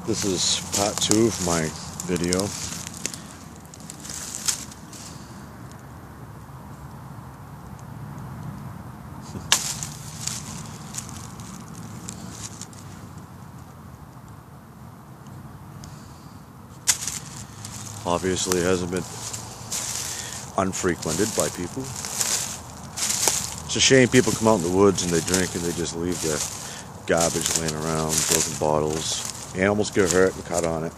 This is part 2 of my video. Obviously it hasn't been unfrequented by people. It's a shame people come out in the woods and they drink and they just leave their garbage laying around, broken bottles. Animals get hurt and cut on it.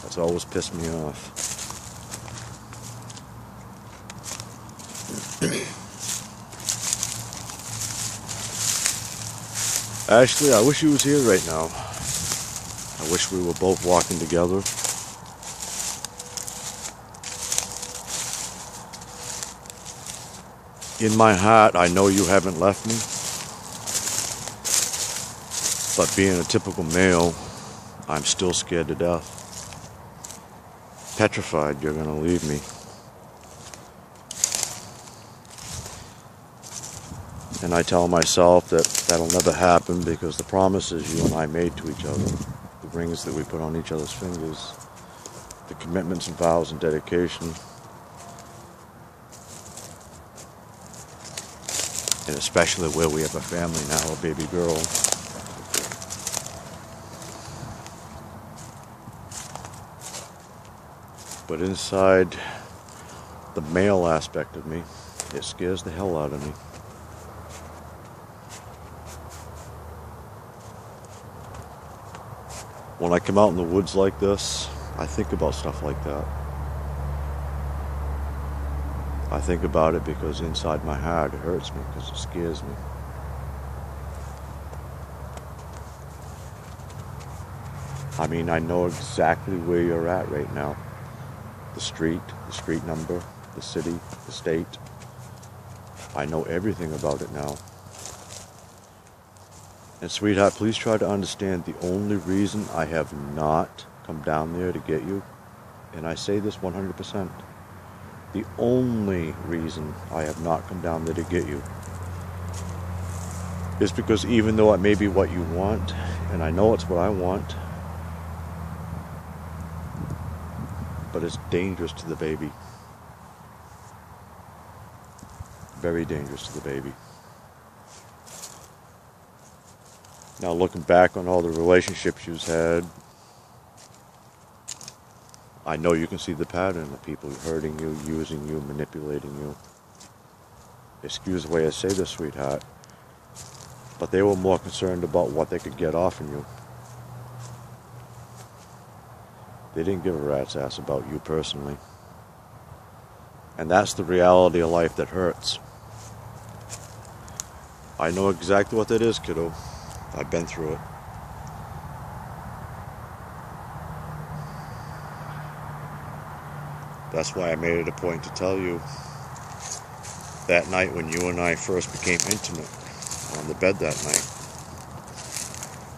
That's always pissed me off. Actually, I wish he was here right now. I wish we were both walking together. In my heart, I know you haven't left me. But being a typical male, I'm still scared to death. Petrified you're gonna leave me. And I tell myself that that'll never happen because the promises you and I made to each other, the rings that we put on each other's fingers, the commitments and vows and dedication, and especially where we have a family now, a baby girl. But inside the male aspect of me, it scares the hell out of me. When I come out in the woods like this, I think about stuff like that. I think about it because inside my heart it hurts me, because it scares me. I mean, I know exactly where you're at right now. The street number, the city, the state. I know everything about it now. And sweetheart, please try to understand the only reason I have not come down there to get you, and I say this 100%, the only reason I have not come down there to get you is because even though it may be what you want, and I know it's what I want, but it's dangerous to the baby. Very dangerous to the baby. Now looking back on all the relationships you've had, I know you can see the pattern of people hurting you, using you, manipulating you. Excuse the way I say this, sweetheart, but they were more concerned about what they could get off of you. They didn't give a rat's ass about you personally. And that's the reality of life that hurts. I know exactly what that is, kiddo. I've been through it. That's why I made it a point to tell you that night when you and I first became intimate on the bed that night,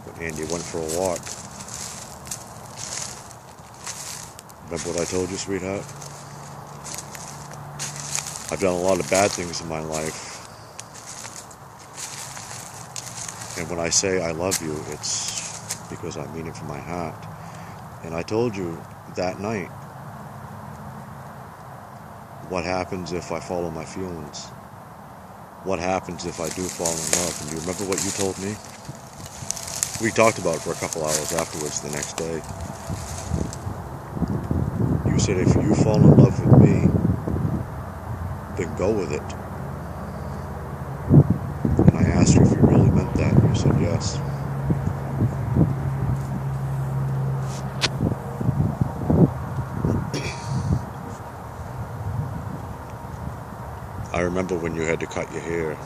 when Andy went for a walk. Remember what I told you, sweetheart? I've done a lot of bad things in my life. And when I say I love you, it's because I mean it from my heart. And I told you that night, what happens if I follow my feelings? What happens if I do fall in love? And you remember what you told me? We talked about it for a couple hours afterwards the next day. You said, if you fall in love with me, then go with it. And I asked you if you really meant that, and you said yes. I remember when you had to cut your hair.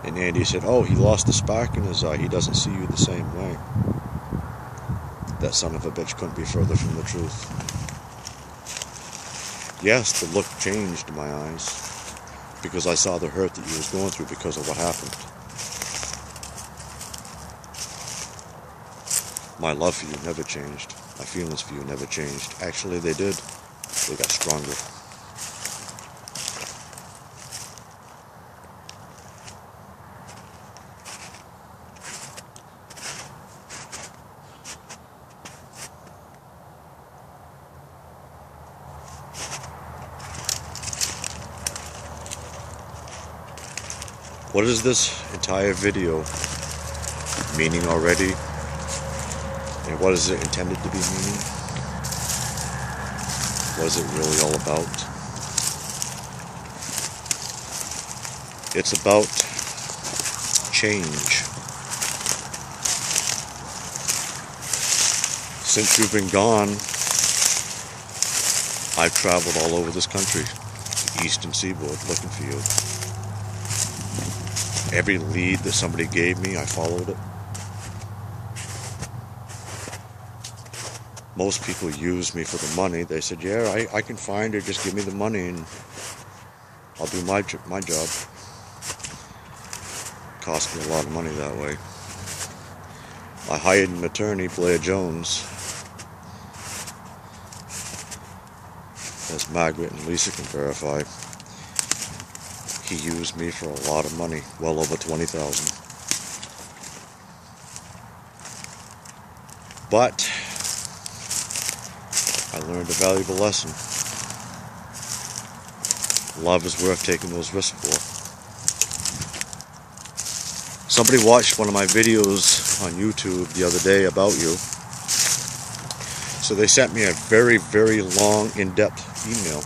And Andy said, oh, he lost the spark in his eye. He doesn't see you the same way. That son of a bitch couldn't be further from the truth. Yes, the look changed in my eyes because I saw the hurt that you was going through because of what happened. My love for you never changed. My feelings for you never changed. Actually, they did. They got stronger. What is this entire video meaning already? And what is it intended to be meaning? What is it really all about? It's about change. Since you've been gone, I've traveled all over this country, the eastern seaboard, looking for you. Every lead that somebody gave me, I followed it. Most people use me for the money. They said, yeah, I can find her, just give me the money and I'll do my job. Cost me a lot of money that way. I hired an attorney, Blair Jones, as Margaret and Lisa can verify. He used me for a lot of money, well over $20,000. But I learned a valuable lesson. Love is worth taking those risks for. Somebody watched one of my videos on YouTube the other day about you. So they sent me a very, very long, in-depth email.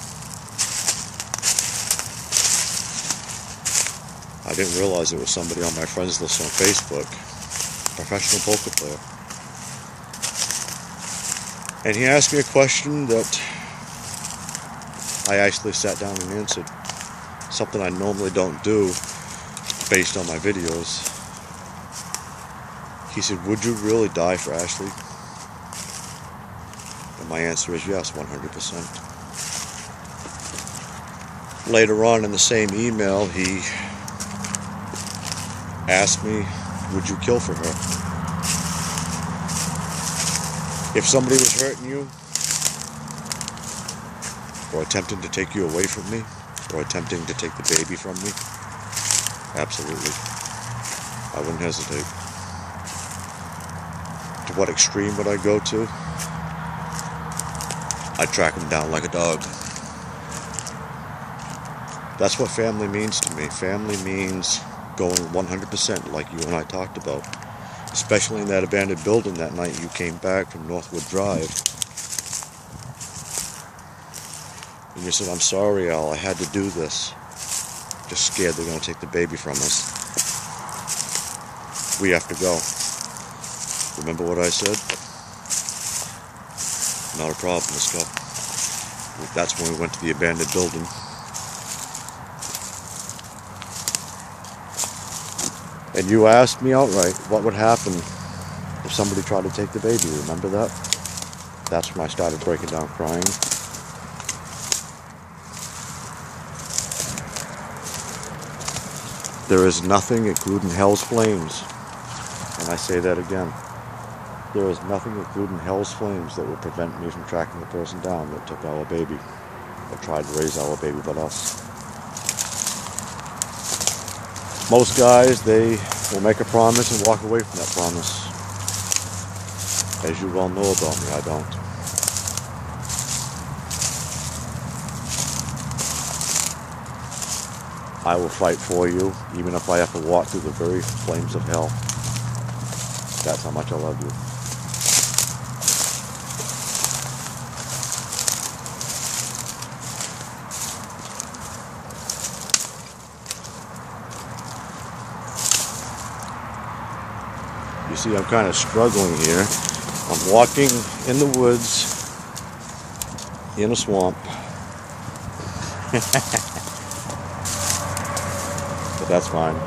I didn't realize it was somebody on my friends list on Facebook, professional poker player. And he asked me a question that I actually sat down and answered. Something I normally don't do based on my videos. He said, would you really die for Ashley? And my answer is yes, 100%. Later on in the same email, he asked me, would you kill for her? If somebody was hurting you, or attempting to take you away from me, or attempting to take the baby from me, absolutely. I wouldn't hesitate. To what extreme would I go to? I'd track him down like a dog. That's what family means to me. Family means going 100% like you and I talked about. Especially in that abandoned building that night you came back from Northwood Drive. And you said, I'm sorry, Al, I had to do this. Just scared they're going to take the baby from us. We have to go. Remember what I said? Not a problem, let's go. That's when we went to the abandoned building. And you asked me outright what would happen if somebody tried to take the baby. Remember that? That's when I started breaking down crying. There is nothing, including hell's flames, and I say that again, there is nothing, including hell's flames, that will prevent me from tracking the person down that took our baby, or tried to raise our baby but us. Most guys, they will make a promise and walk away from that promise. As you well know about me, I don't. I will fight for you, even if I have to walk through the very flames of hell. That's how much I love you. You see, I'm kind of struggling here. I'm walking in the woods, in a swamp. But that's fine.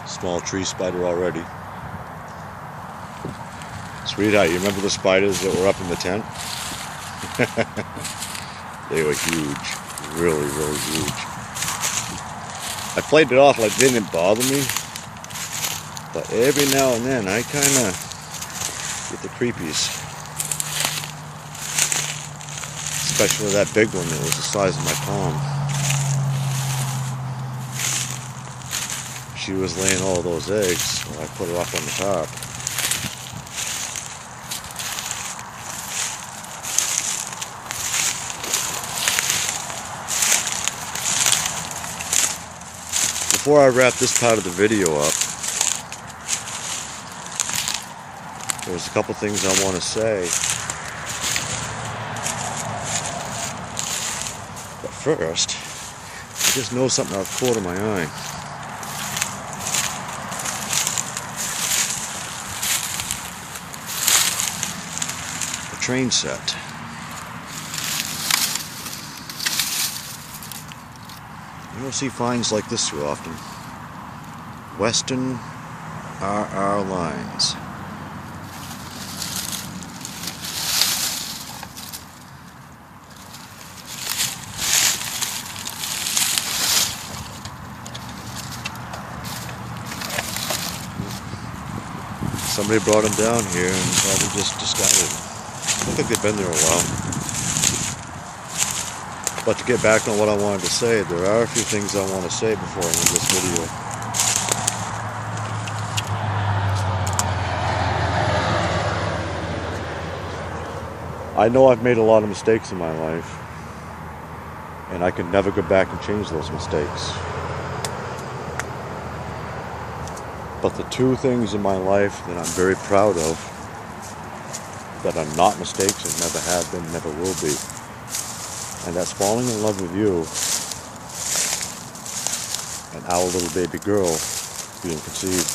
Small tree spider already. Sweetheart, you remember the spiders that were up in the tent? They were huge. Really, really huge. I played it off like they didn't bother me. But every now and then, I kind of get the creepies. Especially that big one that was the size of my palm. She was laying all those eggs, so I put her up on the top. Before I wrap this part of the video up, there's a couple things I want to say. But first, I just know something I've caught in my eye. A train set. You don't see finds like this too often. Western RR lines. Somebody brought them down here and probably just discarded them. Look like they've been there a while. But to get back on what I wanted to say, there are a few things I want to say before I end this video. I know I've made a lot of mistakes in my life, and I can never go back and change those mistakes. But the two things in my life that I'm very proud of, that are not mistakes and never have been, never will be, and that's falling in love with you and our little baby girl being conceived.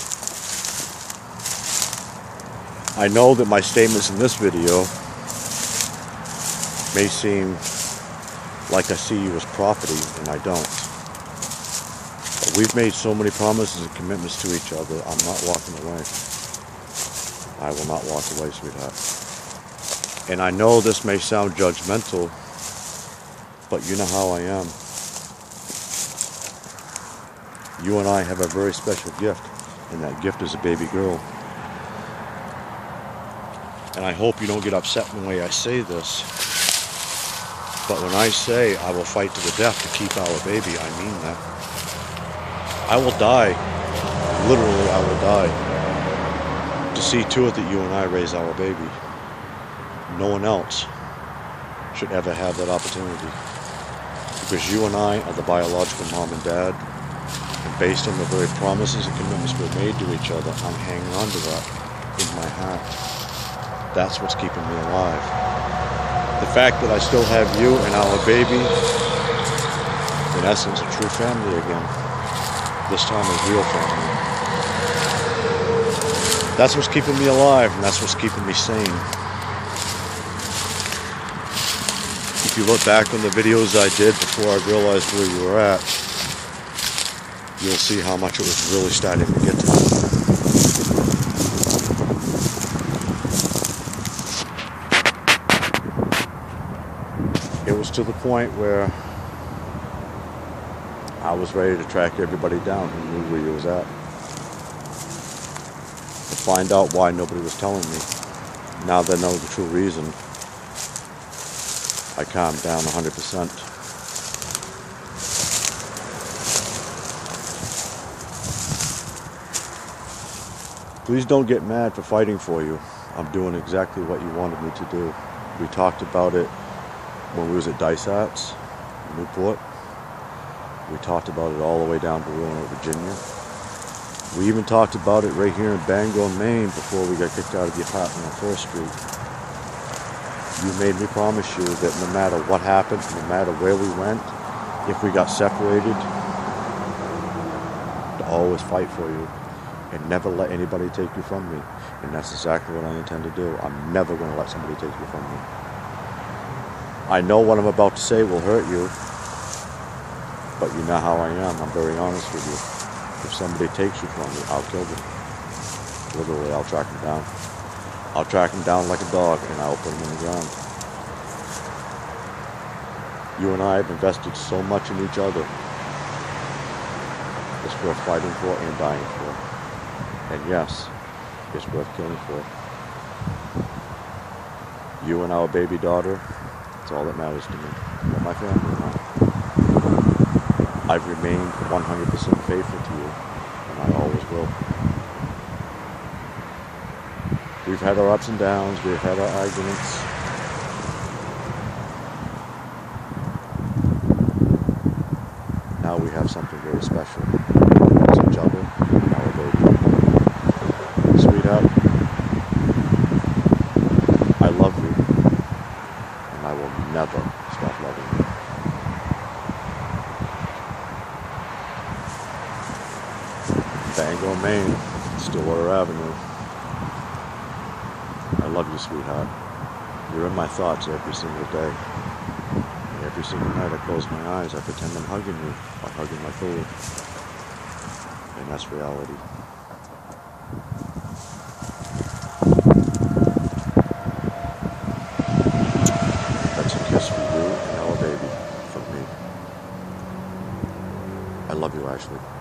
I know that my statements in this video may seem like I see you as property, and I don't. But we've made so many promises and commitments to each other, I'm not walking away. I will not walk away, sweetheart. And I know this may sound judgmental, but you know how I am. You and I have a very special gift, and that gift is a baby girl. And I hope you don't get upset in the way I say this, but when I say I will fight to the death to keep our baby, I mean that. I will die, literally I will die, to see to it that you and I raise our baby. No one else should ever have that opportunity. Because you and I are the biological mom and dad, and based on the very promises and commitments we've made to each other, I'm hanging on to that in my heart. That's what's keeping me alive. The fact that I still have you and our baby, in essence, a true family again. This time a real family. That's what's keeping me alive, and that's what's keeping me sane. If you look back on the videos I did before I realized where you were at, you'll see how much it was really starting to get to me. It was to the point where I was ready to track everybody down who knew where you was at. To find out why nobody was telling me. Now that I know the true reason, I calmed down 100%. Please don't get mad for fighting for you. I'm doing exactly what you wanted me to do. We talked about it when we was at Dysart's, Newport. We talked about it all the way down to Roanoke, Virginia. We even talked about it right here in Bangor, Maine, before we got kicked out of the apartment on 1st Street. You made me promise you that no matter what happened, no matter where we went, if we got separated, to always fight for you and never let anybody take you from me. And that's exactly what I intend to do. I'm never going to let somebody take you from me. I know what I'm about to say will hurt you, but you know how I am. I'm very honest with you. If somebody takes you from me, I'll kill them. Literally, I'll track them down. I'll track them down like a dog, and I'll put them in the ground. You and I have invested so much in each other. It's worth fighting for and dying for. And yes, it's worth killing for. You and our baby daughter, it's all that matters to me. You're my family now. I've remained 100% faithful to you, and We've had our ups and downs, we've had our arguments. Now we have something very special. It's each other and our baby. Sweetheart, I love you, and I will never stop loving you. Bangor, Maine, Stillwater Avenue. I love you, sweetheart. You're in my thoughts every single day. And every single night I close my eyes, I pretend I'm hugging you, by hugging my pillow. And that's reality. That's a kiss for you and our baby from me. I love you, Ashley.